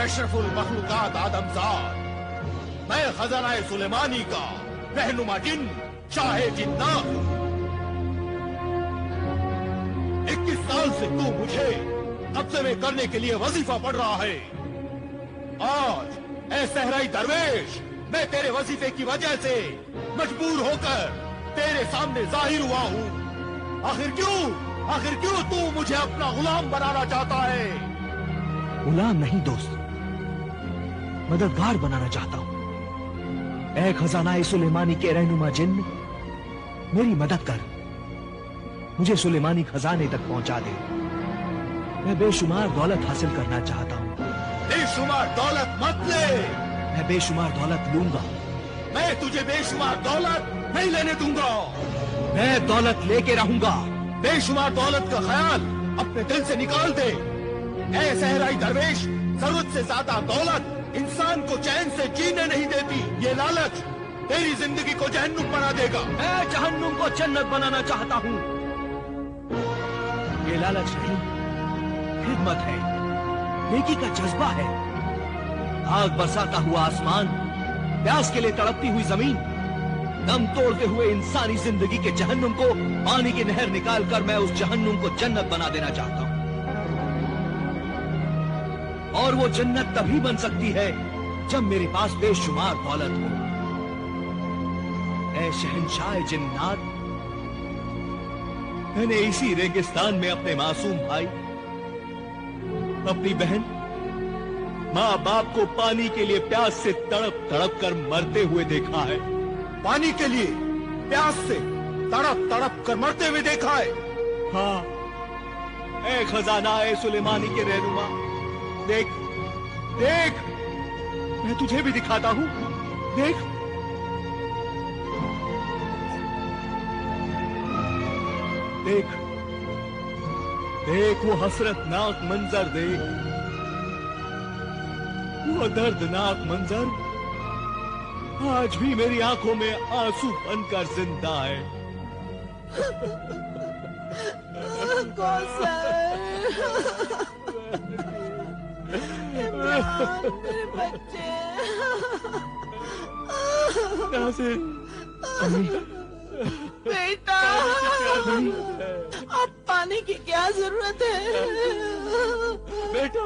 अशरफुल मखलूकात आदमजाद, मैं खजाना सुलेमानी का रहनुमा जिन शाहे जिन्नात। 21 साल से तू मुझे कब्जे में करने के लिए वजीफा पढ़ रहा है। आज ऐ सहराई दरवेश, मैं तेरे वजीफे की वजह से मजबूर होकर तेरे सामने जाहिर हुआ हूँ। आखिर क्यों तू मुझे अपना गुलाम बनाना चाहता है? गुलाम नहीं दोस्त, मददगार बनाना चाहता हूं। ऐ खजाना सुलेमानी के रहनुमा जिन, मेरी मदद कर, मुझे सुलेमानी खजाने तक पहुंचा दे। मैं बेशुमार दौलत हासिल करना चाहता हूं। बेशुमार दौलत मत ले। मैं बेशुमार दौलत लूंगा। मैं तुझे बेशुमार दौलत नहीं लेने दूंगा। मैं दौलत लेके रहूंगा। बेशुमार दौलत का ख्याल अपने दिल से निकाल दे। ऐ सहराई दरवेश, जरूरत से ज्यादा दौलत इंसान को चैन से जीने नहीं देती। ये लालच तेरी जिंदगी को जहन्नुम बना देगा। मैं जहन्नुम को जन्नत बनाना चाहता हूँ। ये लालच नहीं, खिदमत है, नेकी का जज्बा है। आग बरसाता हुआ आसमान, प्यास के लिए तड़पती हुई जमीन, दम तोड़ते हुए इंसानी जिंदगी के जहन्नुम को पानी की नहर निकालकर मैं उस जहन्नुम को जन्नत बना देना चाहता हूँ। और वो जन्नत तभी बन सकती है जब मेरे पास बेशुमार दौलत हो। ऐ शहंशाह जिन्नात, मैंने इसी रेगिस्तान में अपने मासूम भाई, अपनी बहन, माँ बाप को पानी के लिए प्यास से तड़प तड़प कर मरते हुए देखा है। पानी के लिए प्यास से तड़प तड़प कर मरते हुए देखा है। हाँ, ऐ खजाना सुलेमानी के रहनुमा, देख देख, मैं तुझे भी दिखाता हूँ। देख, देख, देख वो हसरतनाक मंजर, देख वो दर्दनाक मंजर आज भी मेरी आंखों में आंसू बनकर जिंदा है। मेरे बच्चे। अम्मी, बेटा, अब पानी की क्या जरूरत है? बेटा,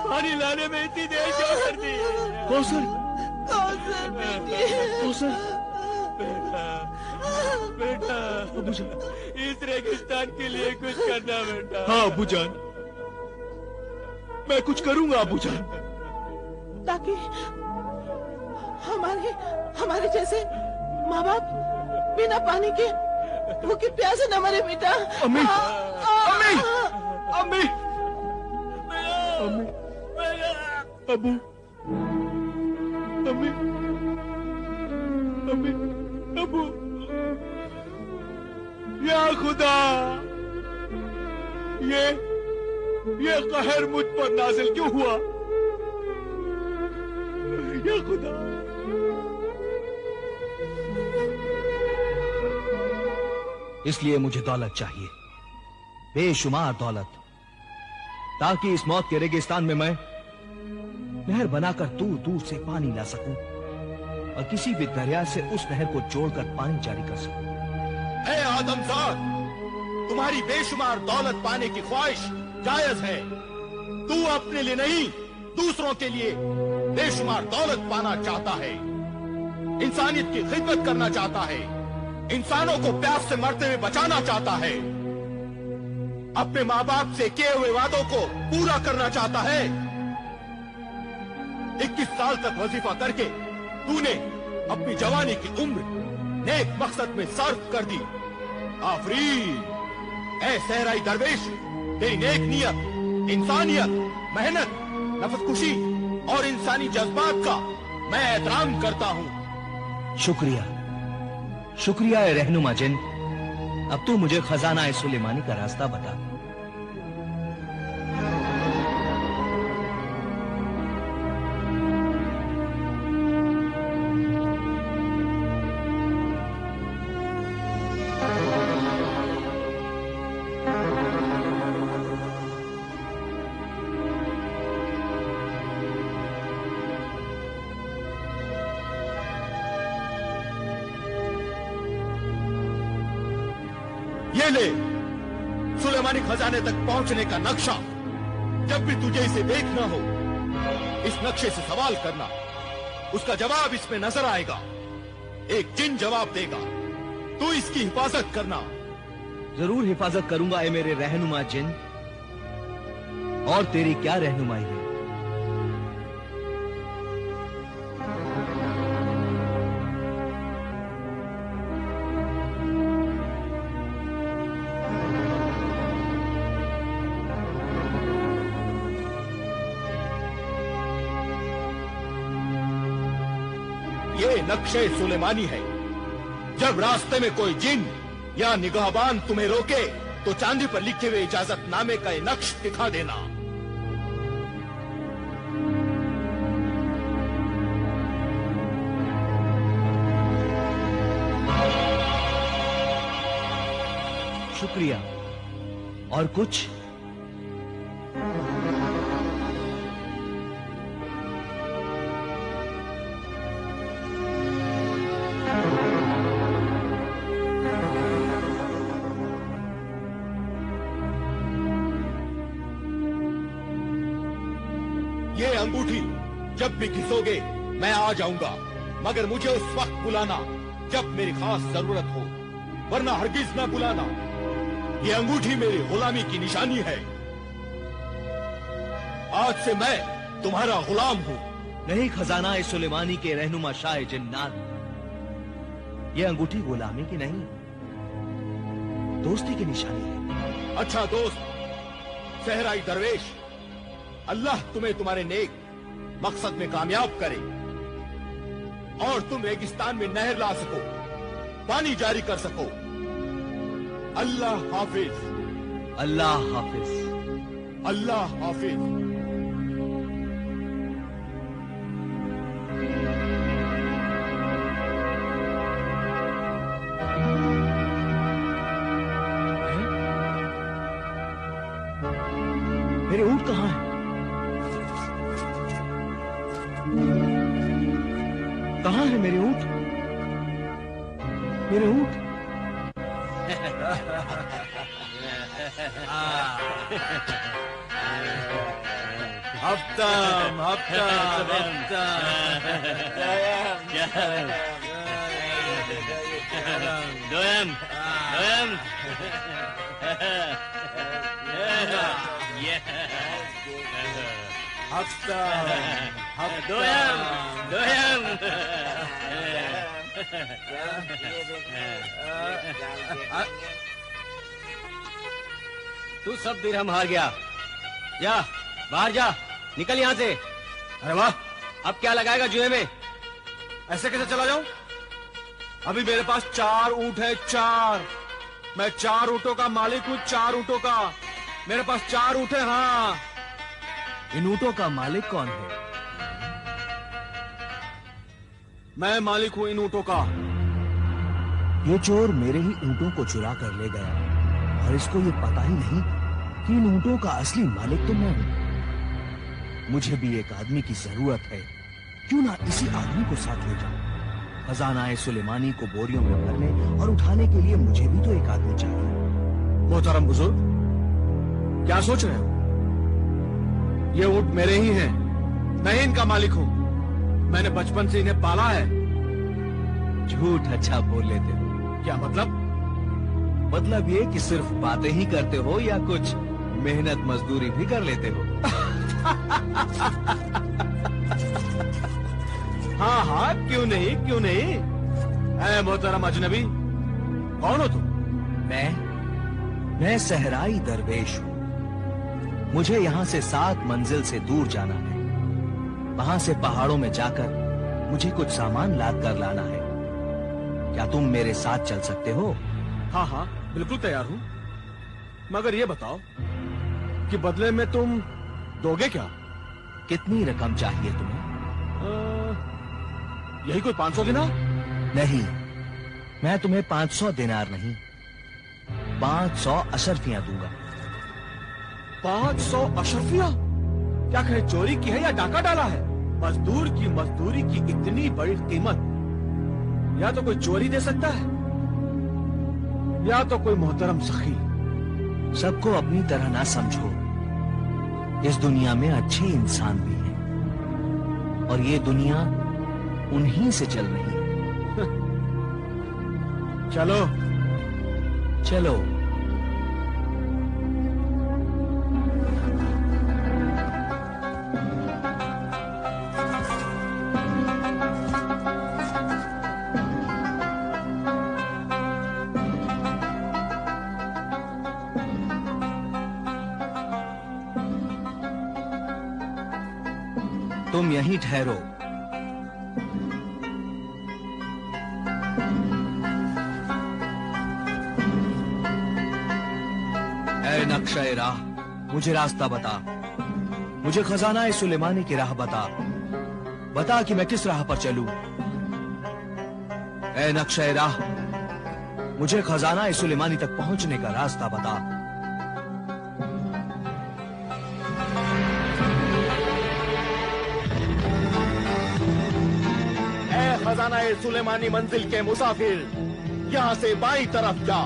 पानी लाने में इतनी देर क्यों कर दी? कौसर, कौसर बेटी, कौसर, बेटा, इस रेगिस्तान के लिए कुछ करना बेटा। हाँ अबूजान, मैं कुछ करूंगा अबूजान। ताकि हमारे जैसे माँ बाप बिना पानी के भूखे प्यासे न मरे बेटा। अम्मी, अम्मी, अम्मी, अम्मी, अबू, अम्मी, अम्मी, अबू, या खुदा, ये कहर मुझ पर नाजिल क्यों हुआ? या खुदा, इसलिए मुझे दौलत चाहिए, बेशुमार दौलत, ताकि इस मौत के रेगिस्तान में मैं नहर बनाकर दूर दूर से पानी ला सकूं और किसी भी दरिया से उस नहर को जोड़कर पानी जारी कर सकूं। ऐ आदमजाद, तुम्हारी बेशुमार दौलत पाने की ख्वाहिश जायज है। तू अपने लिए नहीं, दूसरों के लिए बेशुमार दौलत पाना चाहता है, इंसानियत की खिदमत करना चाहता है, इंसानों को प्यास से मरते हुए बचाना चाहता है, अपने माँ बाप से किए हुए वादों को पूरा करना चाहता है। 21 साल तक वजीफा करके तूने अपनी जवानी की उम्र नेक मकसद में सर्फ कर दी। आफरीन, ऐ सहराई दरवेश, तेरी नेक नियत, इंसानियत, मेहनत, नफसकुशी और इंसानी जज्बात का मैं एहतराम करता हूँ। शुक्रिया, शुक्रिया ए रहनुमा जिन। अब तू मुझे खजाना सुलेमानी का रास्ता बता। ले सुलेमानी खजाने तक पहुंचने का नक्शा। जब भी तुझे इसे देखना हो, इस नक्शे से सवाल करना, उसका जवाब इसमें नजर आएगा। एक जिन जवाब देगा, तू इसकी हिफाजत करना। जरूर हिफाजत करूंगा ए मेरे रहनुमा जिन। और तेरी क्या रहनुमाई है? ये नक्शे सुलेमानी है। जब रास्ते में कोई जिन या निगाहबान तुम्हें रोके तो चांदी पर लिखे हुए इजाजतनामे का ये नक्श दिखा देना। शुक्रिया। और कुछ? ये अंगूठी जब भी घिसोगे मैं आ जाऊंगा, मगर मुझे उस वक्त बुलाना जब मेरी खास जरूरत हो, वरना हरगिज न बुलाना। ये अंगूठी मेरी गुलामी की निशानी है। आज से मैं तुम्हारा गुलाम हूँ। नहीं खजाना सुलेमानी के रहनुमा शाह जिन्नात, ये अंगूठी गुलामी की नहीं, दोस्ती की निशानी है। अच्छा दोस्त सहराई दरवेश, अल्लाह तुम्हें तुम्हारे नेक मकसद में कामयाब करे और तुम रेगिस्तान में नहर ला सको, पानी जारी कर सको। अल्लाह हाफिज। अल्लाह हाफिज। अल्लाह हाफिज। मेरे ऊंट कहाँ है? कहाँ है मेरे ऊंट? मेरे ऊंट? हफ्तम हफ्तम दोयम दोयम दोयम दोयम तू सब दिरहम हार गया। जा बाहर जा, निकल यहाँ से। अरे वाह, अब क्या लगाएगा जुए में? ऐसे कैसे चला जाऊं? अभी मेरे पास 4 ऊंट है, 4। मैं 4 ऊंटों का मालिक हूँ, 4 ऊंटों का। मेरे पास 4 ऊंट है। हाँ, इन ऊंटों का मालिक कौन है? मैं मालिक हूँ इन ऊंटों का। ये चोर मेरे ही ऊंटों को चुरा कर ले गया और इसको ये पता ही नहीं कि इन ऊंटों का असली मालिक तो मैं हूं। मुझे भी एक आदमी की जरूरत है, क्यों ना इसी आदमी को साथ ले जाऊं। खजाना सुलेमानी को बोरियों में भरने और उठाने के लिए मुझे भी तो एक आदमी चाहिए। मोहतरम बुजुर्ग, क्या सोच रहे हो? ये ऊंट मेरे ही हैं, मैं इनका मालिक हूँ। मैंने बचपन से इन्हें पाला है। झूठ अच्छा बोल लेते हो। क्या मतलब? मतलब ये कि सिर्फ बातें ही करते हो या कुछ मेहनत मजदूरी भी कर लेते हो? हाँ हाँ, क्यों नहीं, क्यों नहीं। ऐ मोहतरम अजनबी, कौन हो तुम? मैं सहराई दरवेश हूँ। मुझे यहाँ से 7 मंजिल से दूर जाना है। वहां से पहाड़ों में जाकर मुझे कुछ सामान लाद कर लाना है। क्या तुम मेरे साथ चल सकते हो? हाँ हाँ, बिल्कुल तैयार हूँ। मगर ये बताओ कि बदले में तुम दोगे क्या? कितनी रकम चाहिए तुम्हें? यही कोई 500 दिनार? नहीं, मैं तुम्हें 500 दिनार नहीं, 500 अशरफियां दूंगा। 500 अशरफिया? क्या कहे, चोरी की है या डाका डाला है? मजदूर की मजदूरी की इतनी बड़ी कीमत या तो कोई चोरी दे सकता है या तो कोई मोहतरम सखी। सबको अपनी तरह ना समझो। इस दुनिया में अच्छे इंसान भी हैं और ये दुनिया उन्हीं से चल रही है। चलो चलो। तुम यहीं ठहरो। ऐ नक्शे राह, मुझे रास्ता बता। मुझे खजाना सुलेमानी की राह बता। बता कि मैं किस राह पर चलूं। ऐ नक्शे राह, मुझे खजाना सुलेमानी तक पहुंचने का रास्ता बता। खजाना सुलेमानी मंजिल के मुसाफिर, यहाँ से बाईं तरफ जा।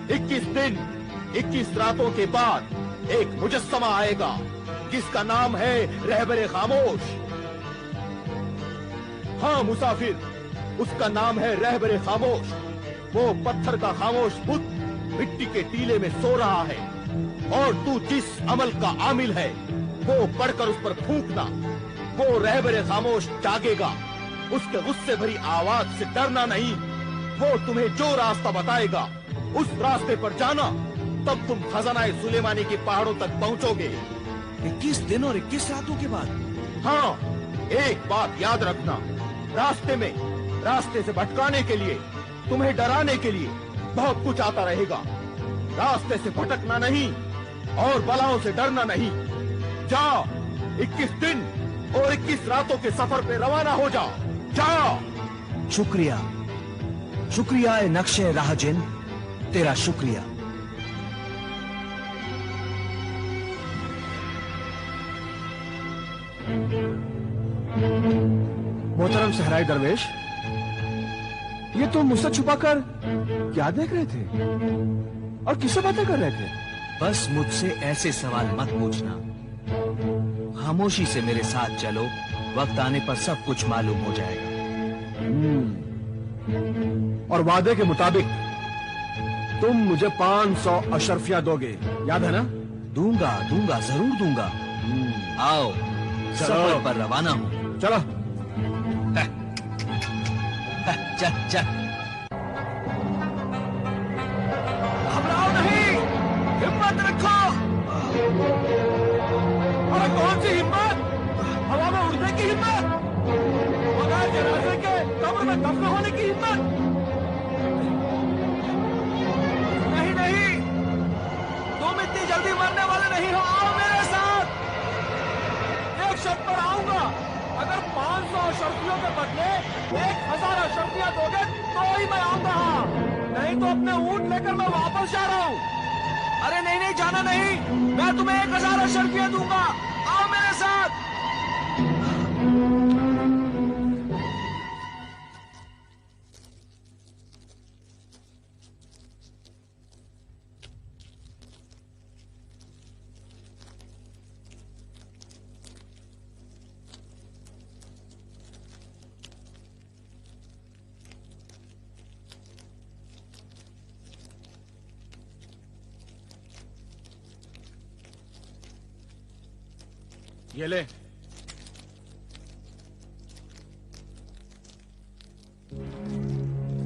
21 दिन 21 रातों के बाद एक मुजस्समा आएगा जिसका नाम है रहबरे खामोश। हाँ मुसाफिर, उसका नाम है रहबरे खामोश। वो पत्थर का खामोश बुत मिट्टी के टीले में सो रहा है और तू जिस अमल का आमिल है वो पढ़कर उस पर फूंकना। वो रहबरे खामोश जागेगा। उसके गुस्से भरी आवाज से डरना नहीं। वो तुम्हें जो रास्ता बताएगा उस रास्ते पर जाना, तब तुम खजाना सुलेमानी के पहाड़ों तक पहुंचोगे। 21 दिन और 21 रातों के बाद? हाँ, एक बात याद रखना, रास्ते से भटकाने के लिए, तुम्हें डराने के लिए बहुत कुछ आता रहेगा। रास्ते से भटकना नहीं और बलाओं से डरना नहीं। जाओ, 21 दिन और 21 रातों के सफर पे रवाना हो जाओ। जाओ। शुक्रिया, शुक्रिया ए नक्शे राहजिन, तेरा शुक्रिया। मोहतरम सहराई दरवेश, ये तुम मुझसे छुपाकर क्या देख रहे थे और किससे बातें कर रहे थे? बस मुझसे ऐसे सवाल मत पूछना। खामोशी से मेरे साथ चलो, वक्त आने पर सब कुछ मालूम हो जाएगा। और वादे के मुताबिक तुम मुझे 500 अशरफियां दोगे, याद है ना? दूंगा, जरूर दूंगा। आओ, सफर पर रवाना हो। चलो। चल। घबराओ नहीं, हिम्मत रखो। अरे कौन सी हिम्मत? हवा में उड़ने की हिम्मत? बगैर जनाजे के कब्र में दफन होने की हिम्मत? नहीं, तुम इतनी जल्दी मरने वाले नहीं हो। आओ मेरे साथ। एक शर्त पर आऊंगा, अगर 500 अशरफियों के बदले 1000 अशरफियां दोगे तो ही मैं आऊंगा। नहीं तो अपने ऊंट लेकर मैं वापस जा रहा हूँ। अरे नहीं, जाना नहीं। मैं तुम्हें 1000 अशरफियां दूंगा। आओ मेरे साथ। ये ले।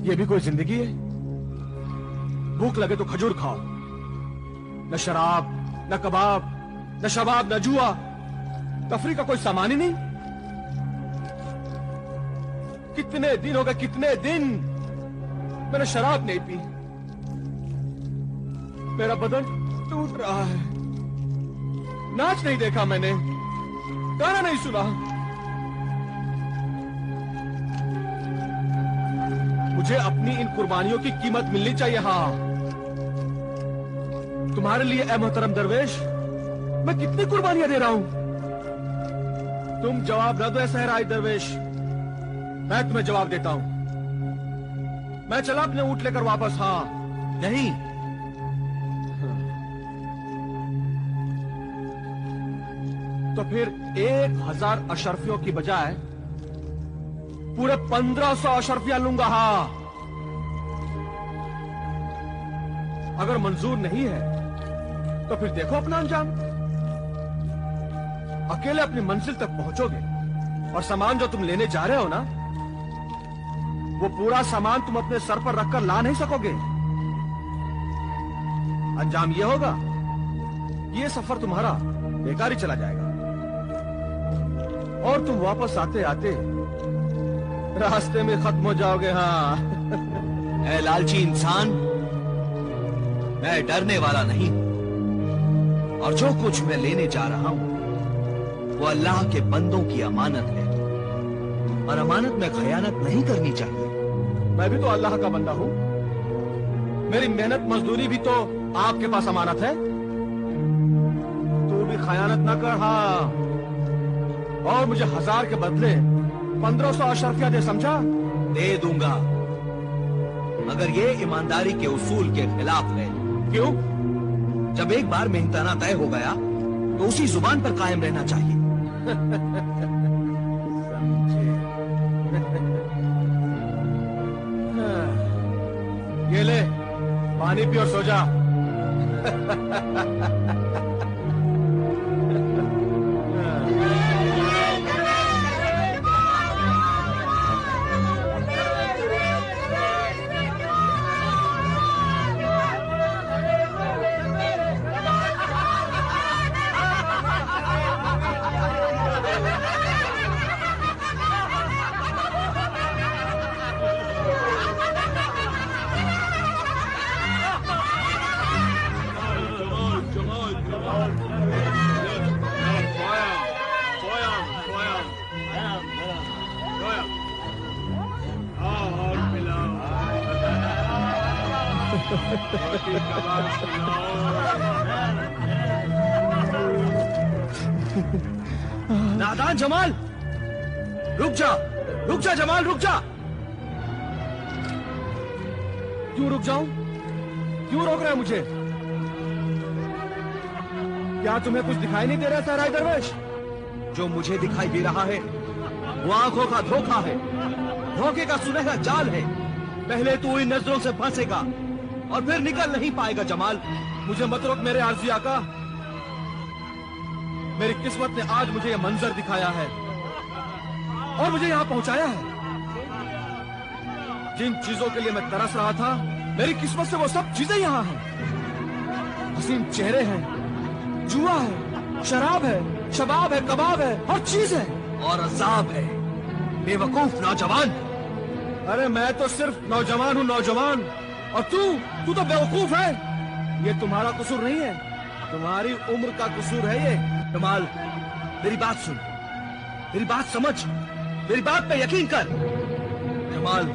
ये भी कोई जिंदगी है? भूख लगे तो खजूर खाओ। न शराब, न कबाब, न शबाब, न जुआ, तफरी का कोई सामान ही नहीं। कितने दिन हो गए, कितने दिन मैंने शराब नहीं पी। मेरा बदन टूट रहा है। नाच नहीं देखा मैंने, गाना नहीं सुना। मुझे अपनी इन कुर्बानियों की कीमत मिलनी चाहिए। हाँ, तुम्हारे लिए ए मोहतरम दरवेश, मैं कितनी कुर्बानियां दे रहा हूं। तुम जवाब न दो ए सहराई दरवेश, मैं तुम्हें जवाब देता हूं। मैं चला अपने ऊंट लेकर वापस। हाँ, नहीं, तो फिर 1000 अशर्फियों की बजाय पूरे 1500 अशर्फियां लूंगा। हाँ, अगर मंजूर नहीं है तो फिर देखो अपना अंजाम। अकेले अपनी मंजिल तक पहुंचोगे और सामान जो तुम लेने जा रहे हो ना, वो पूरा सामान तुम अपने सर पर रखकर ला नहीं सकोगे। अंजाम ये होगा, ये सफर तुम्हारा बेकार ही चला जाएगा और तुम वापस आते आते रास्ते में खत्म हो जाओगे। हाँ। ऐ लालची इंसान, मैं डरने वाला नहीं, और जो कुछ मैं लेने जा रहा हूं वो अल्लाह के बंदों की अमानत है, और अमानत में खयानत नहीं करनी चाहिए। मैं भी तो अल्लाह का बंदा हूं, मेरी मेहनत मजदूरी भी तो आपके पास अमानत है। तू भी खयानत ना कर। हाँ, और मुझे 1000 के बदले 1500 अशर्फिया दे, समझा? दे दूंगा, मगर ये ईमानदारी के उसूल के खिलाफ है। क्यों? जब एक बार मेहनताना तय हो गया तो उसी जुबान पर कायम रहना चाहिए। समझे। ये ले, पानी पी और सो जा। नादान जमाल, रुक जा, रुक जा जमाल, रुक जा। क्यों रुक जाऊं? क्यों रोक रहा है मुझे? क्या तुम्हें कुछ दिखाई नहीं दे रहा सहराई दरवेश? जो मुझे दिखाई दे रहा है वो आंखों का धोखा है, धोखे का सुनहरा जाल है। पहले तू इन नजरों से फंसेगा और फिर निकल नहीं पाएगा जमाल। मुझे मत रोक मेरे आरज़ी आका। मेरी किस्मत ने आज मुझे यह मंजर दिखाया है और मुझे यहाँ पहुंचाया है। जिन चीजों के लिए मैं तरस रहा था, मेरी किस्मत से वो सब चीजें यहाँ हैं। हसीन चेहरे हैं, जुआ है, शराब है, शबाब है, कबाब है, हर चीज है। और अजाब है। बेवकूफ नौजवान। अरे मैं तो सिर्फ नौजवान हूँ, नौजवान। और तू तो बेवकूफ है। ये तुम्हारा कसूर नहीं है, तुम्हारी उम्र का कसूर है ये। जमाल, मेरी बात सुन, मेरी बात समझ, मेरी बात पे यकीन कर। जमाल,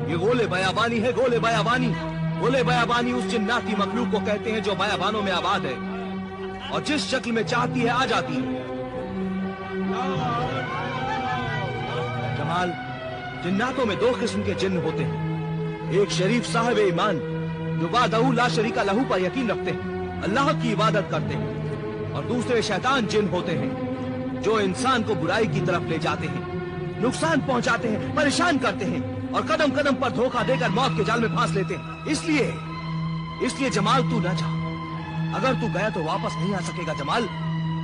ये गोले बयाबानी है, गोले बयाबानी। गोले बयाबानी उस जिन्नाती मखलूक को कहते हैं जो बयाबानों में आबाद है और जिस शक्ल में चाहती है आ जाती है। जमाल, जिन्नातों में दो किस्म के जिन्न होते हैं। एक शरीफ साहिब ईमान जो वादहू ला शरीका लहू पर यकीन रखते हैं, अल्लाह की इबादत करते हैं। और दूसरे शैतान जिन होते हैं जो इंसान को बुराई की तरफ ले जाते हैं, नुकसान पहुंचाते हैं, परेशान करते हैं और कदम कदम पर धोखा देकर मौत के जाल में फांस लेते हैं। इसलिए जमाल तू न जा। अगर तू गया तो वापस नहीं आ सकेगा जमाल,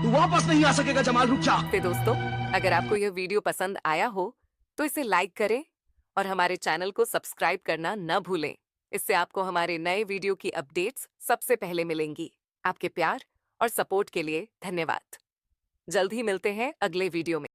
तू वापस नहीं आ सकेगा जमाल, रुक जा। तो दोस्तों, अगर आपको यह वीडियो पसंद आया हो तो इसे लाइक करें और हमारे चैनल को सब्सक्राइब करना न भूलें। इससे आपको हमारे नए वीडियो की अपडेट्स सबसे पहले मिलेंगी। आपके प्यार और सपोर्ट के लिए धन्यवाद। जल्द ही मिलते हैं अगले वीडियो में।